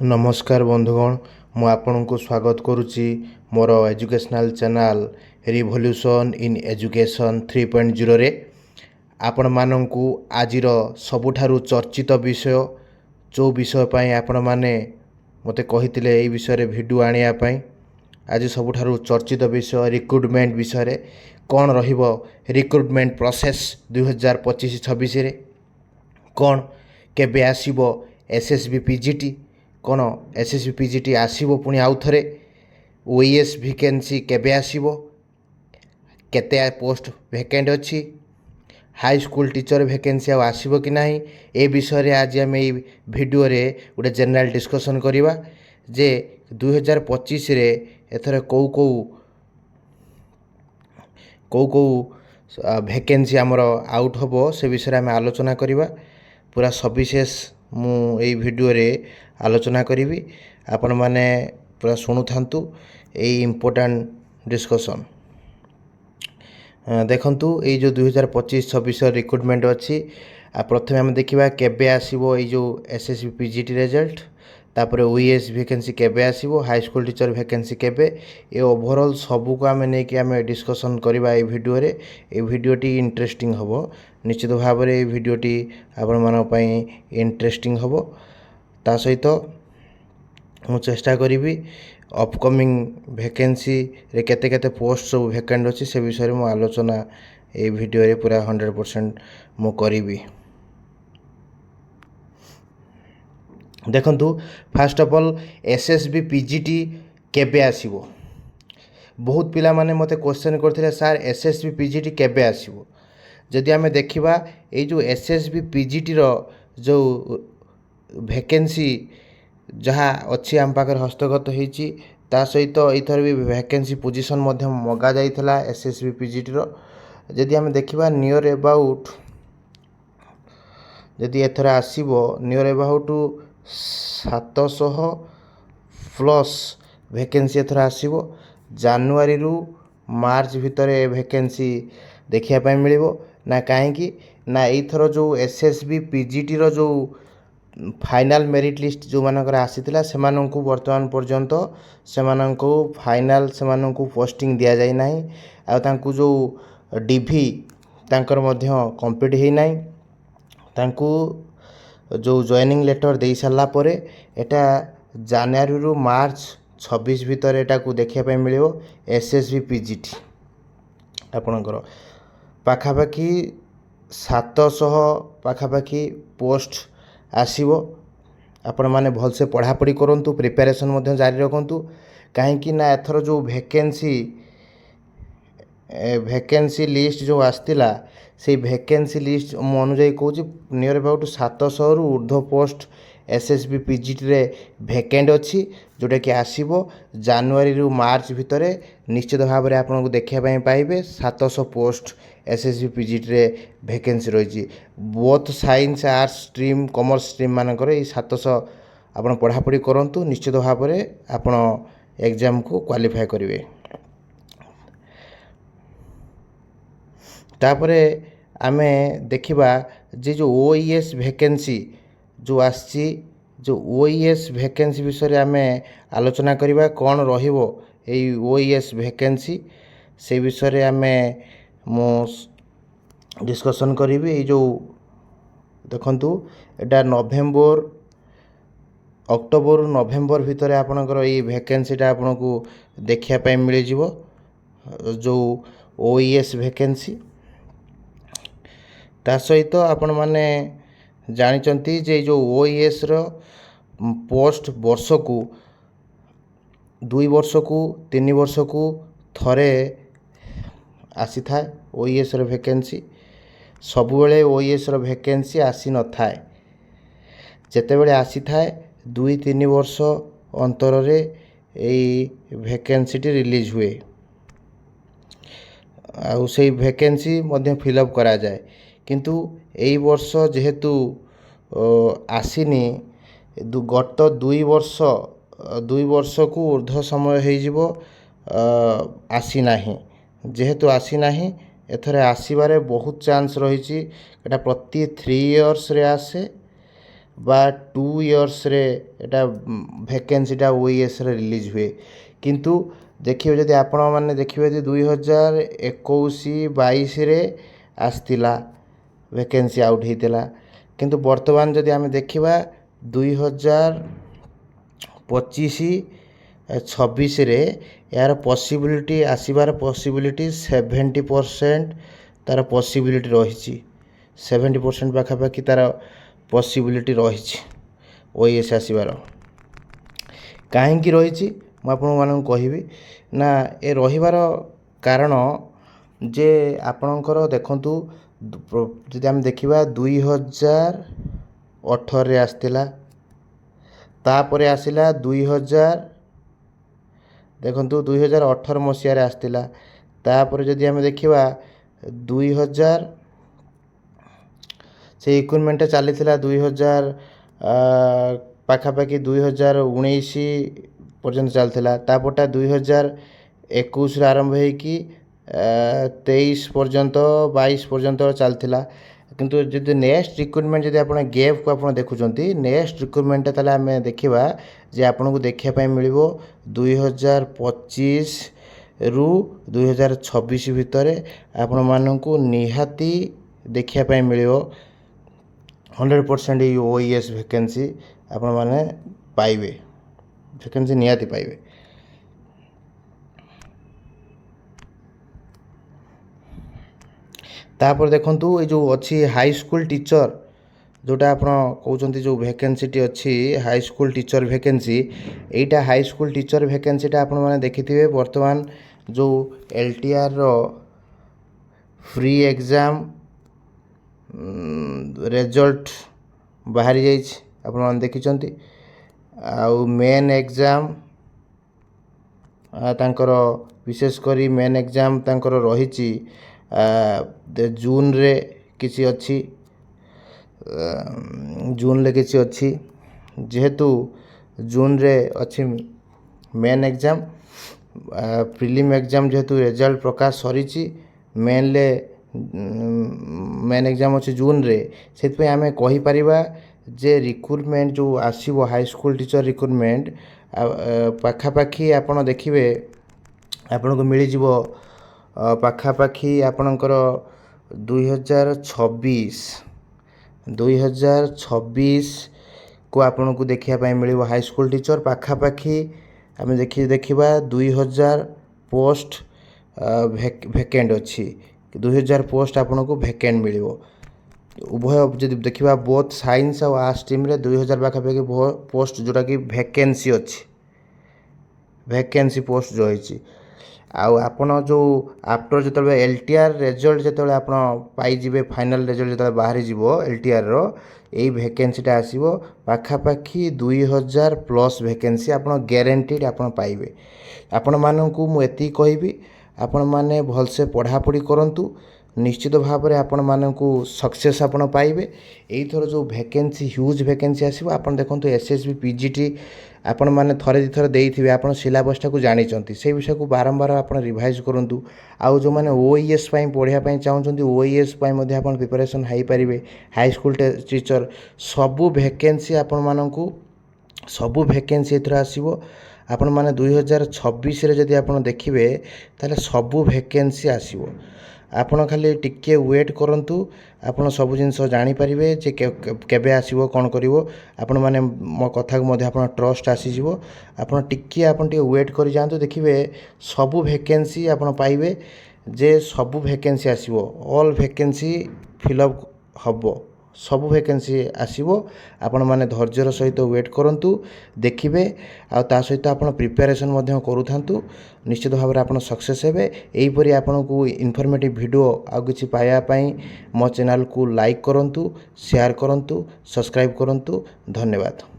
नमस्कार बंधुगण मु आपन को स्वागत करुच्ची मोर educational channel revolution in education 3.0 रे आपण मानंकु आजिर सबुठारु चर्चित विषय जो विषय पाई आपण माने मते कहितिले एई विषय रे वीडियो आनिया पाई आज सबुठारु चर्चित विषय रिक्रुटमेंट विषय रे कोन रहिबो रिक्रुटमेंट प्रोसेस 2025-26 रे कोन केबे आसीबो एसएसबी पीजीटी कौन एसएसबी पीजीटी आसीबो पुणी आउ थरे ओईएस वैकेंसी केबे आसीबो केते पोस्ट वैकेंट अछि हाई स्कूल टीचर वैकेंसी आसीबो कि नाही ए विषय रे आज हम ए वीडियो रे गोटे जनरल डिस्कशन करिवा जे 2025 रे एथरे को वैकेंसी हमर आउट होबो से विषय रे हम आलोचना करिवा पूरा सविशेष मु ए वीडियो रे आलोचना करी आपण माने पूरा शुणुथांतु ए इम्पोर्टेंट डिस्कशन देखंतु ए जो 2025-26 रिक्रुटमेंट अच्छी प्रथमे हम देखिबा केबे आसीबो ए जो एसएसबी पीजीटी रिजल्ट तापर ओईएस वैकेंसी केबे आसीबो हाई स्कूल टीचर वैकेंसी केबे ए ओवरऑल सबु को आमे नै कि आमे डिस्कशन करबा ए वीडियो रे ए वीडियोटी इंटरेस्टिंग हबो निश्चित भाव रे ए वीडियोटी आपण मानो पई इंटरेस्टिंग हबो ता सहित मु चेष्टा करी अपकमिंग वैकेंसी रे केते केते पोस्ट सब वैकेंट अच्छी से विषय में आलोचना ए वीडियो रे पूरा 100% मु करी देखंतु fast of all SSB PGT केबे आसीबो बहुत पिला माने मते क्वेश्चन करथिले सर एसएसबी पीजीटी केबे आसीबो जदि आमे देखिबा ए जो एसएसबी पीजीटी रो जो वैकेंसी जहाँ अच्छी आम पाखे हस्तगत होती ता सहित एथर भी वैकेंसी पोजीशन मध्य मगा जाइथला एसएसबी पीजीटी रो जदि आम देखिबा नियर अबाउट जदि एथर आसीबो नियर अबाउट 700 प्लस वैकेंसी एथर आसीबो जनवरी रु मार्च भितर वैकेंसी देखिया पाई मिलिबो ना काहेकि ना एथर जो एसएसबी पीजीटी रो जो फाइनाल मेरिट लिस्ट जो मानकर आसीथिला सेमानंकु वर्तमान पर्यंत सेमानंकु फाइनाल सेमानंकु पोस्टिंग दिया जाय नाही आ तांकु जो डीवी तांकर मध्य कंप्लीट हे नाही तांकु जो जॉइनिंग लेटर दे सारला परे एटा जनवरी रु मार्च 26 भितर एटा को देखिया पे मिलियो एसएसबी पीजीटी आपनकर पाखापाखी 700 पाखापाखी पोस्ट आसीबो आपण माने भल से पढ़ापढ़ी करंतु प्रिपरेशन मध्य जारी रखंतु काहेकि ना एथर जो वैकेंसी लिस्ट जो आस्तिला से वैकेंसी लिस्ट मु अनुଯାयी कहूँ नियर अबाउट 700 रु ऊर्ध्व पोस्ट एसएसबी पीजीटी रे वैकेंट अच्छी जोटा कि आसीबो जनवरी रु मार्च भितर निश्चित भाव में आपको देखा पाइबे 700 पोस्ट एसएसबी पीजीटी रे वैकेंसी रही both science arts stream commerce stream मानकर ये 700 आपण पढ़ापढ़ी करंतु निश्चित भाव में आपण एग्जाम को क्वालिफाई करेंगे तापरे आमे देखिबा जे जो ओईएस वैकेंसी जो आसी जो ओईएस वैकेंसी विषय आमे आलोचना करिबा कोन रहिबो एई ओईएस वैकेंसी से विषय आमे मो डिस्कशन करिबी ए जो देखंतु एटा नवेम्बर अक्टोबर नवेम्बर भितर आपनकर ए वैकेंसीटा आपनको देखिया पाई मिल जिवो जो ओईएस वैकेंसी ता सहित आपण माने जानिचंती जे जो ओईएस रो पोस्ट वर्ष को 2 वर्ष को 3 वर्ष को थरे आसी थाए ओईएस रो वैकेंसी सबु बेले ओईएस रो वैकेंसी आसी न थाए जेते बेले आसी थाए 2-3 वर्ष अंतर रे एई वैकेंसी टी रिलीज हुए आ से वैकेंसी मध्य फिलअप करा जाए किंतु एई वर्ष जेहेतु आसीनी गत 2 वर्ष को ऊर्ध्व समय हो जिवो आसी नाही जेहेतु आसी नाही एथरे आसीबारे बहुत चांस रही एटा प्रति 3 इयर्स रे आसे बा 2 इयर्स रे एटा वैकेंसीटा ओईएस रे रिलीज हुए किंतु देखिए जदि आपण मैंने देखिए 2021-22 रे आसतिला वैकेंसी आउट होता किंतु वर्तमान जदि आम देखा 2025-26 रे यार पॉसिबिलिटी आसबार पॉसिबिलिटी 70% तार पॉसिबिलिटी रही 70% पाखापाखि तार पॉसिबिलिटी रही ओएस आसबार कहीं रही मुझे कहबी ना ए रहीबार कारण जे आपणकर देखंतु जदि आम देखा 2018 रे आसतिला तापरे आसिला 2000 देखंतु 2018 मसीह आसतिला तापरे जदि आम देखा 2000 से रिक्रुटमेंट चली 2000 पाखापाखि 2019 पर्यंत चलता तापरटा 2021 आरंभ होगी 23 पर्यंत 22 पर्यंत चलता किंतु जब नेक्स्ट रिक्रुटमेंट जब आप गैप को आप देखुं नेक्स्ट रिक्रुटमेंट ताले आम देखा जे आपन को देखापी मिल 2025 रु 2026 भितर आपण मानक निहाती देखापी मिल 100% ओईएस वैकेंसी आपण माने पाइबे वैकेंसी निहाती पाइबे। तापर देखंतु ये जो अच्छी हाई स्कूल टीचर जोटा आप कहते जो वैकेंसी अच्छी हाई स्कूल टीचर वैकेंसी एटा हाई स्कूल टीचर वैकेंसीटा आपण मैंने देखिथे वर्तमान जो एलटीआर रो फ्री एग्जाम रिजल्ट बाहरी जाइए आपण मैंने देखिंट आउ मेन एग्जाम तांकर विशेषकर मेन एग्जाम तांकर रही जून रे किसी अच्छी जून रे किसी अच्छी जेहेतु जून रे अच्छी मेन एग्जाम प्रिलिम एग्जाम जेहेतु रिजल्ट प्रकाश सरी मेन एग्जाम अच्छी जून रे से आम कहीपर जे रिक्रुटमेंट जो आसो हाई स्कूल टीचर रिक्रुटमेंट पाखापाखि आपण देखिए आपण को मिल जाव पाखापाखि आपणकर 2026 को आपण को देखापी मिल हाई स्कूल टीचर पाखापाखि आम देखा 2000 पोस्ट वैकेंट अच्छी 2000 पोस्ट आपन को वैकेंट मिल उभय जब देखा बोथ साइंस और आर्ट्स टीम रे 2000 पाखापाखि पोस्ट जोटा कि वैकेंसी अच्छी वैकेंसी पोस्ट जो है आपन जो आफ्टर जो एलटीआर रिजल्ट जो आप पाइबे फाइनल रिजल्ट जो बाहरी जीव एलटीआर रो यही वैकेंसीटा आसो पाखापाखि 2000 प्लस वैकेंसी आप ग्यारंटीड आप पाइबे। आपण मानू मुझे कहबी आपण मैंने भलसे पढ़ापढ़ी करूँ निश्चित भाव में आपण मानू सक्सेस आप पाइबे। यही थर जो वैकेंसी ह्यूज वैकेंसी आसो आप देखो एसएसबी पीजीटी आपण मैंने थरे दी थर देइथिबे आपण सिलेबसटा को जानिचंती से विषय को बारंबार आप रिवाइज करूँ आउ जो मैंने ओईएस पढ़ाई चाहते ओईएस आप प्रिपरेशन हो पारे हाई स्कूल टीचर सबू वैकेंसी आपण मानू सबू वैकेंसी एथर आसो आपण मैंने 2026 रे जदि आप देखिए ताले सबू वैकेंसी आसो आपण खाली टिके वेट करंतु आपण सब जिनस जानी पारिबे जे केबे आसीबो कोन करिवो आपण माने मो कथा को मध्ये आपण ट्रस्ट आसी जिवो आपण टिके वेट करि जांतु देखिबे सबु वैकेंसी आपण पाइबे जे सबु वैकेंसी आसीबो ऑल वैकेंसी फिलअप हबो सबु वैकेंसी आसीबो आपण माने धैर्यर सहित वेट करंतु देखिबे आ ता सहित आपण प्रिपरेशन मध्ये करूथांतु निश्चित भाव में आपण सक्सेस हेबे। एही परी आपण को इनफॉर्मेटिव वीडियो आ किछि पाया पई मो चैनल को लाइक करंतु शेयर करंतु सब्सक्राइब करंतु धन्यवाद।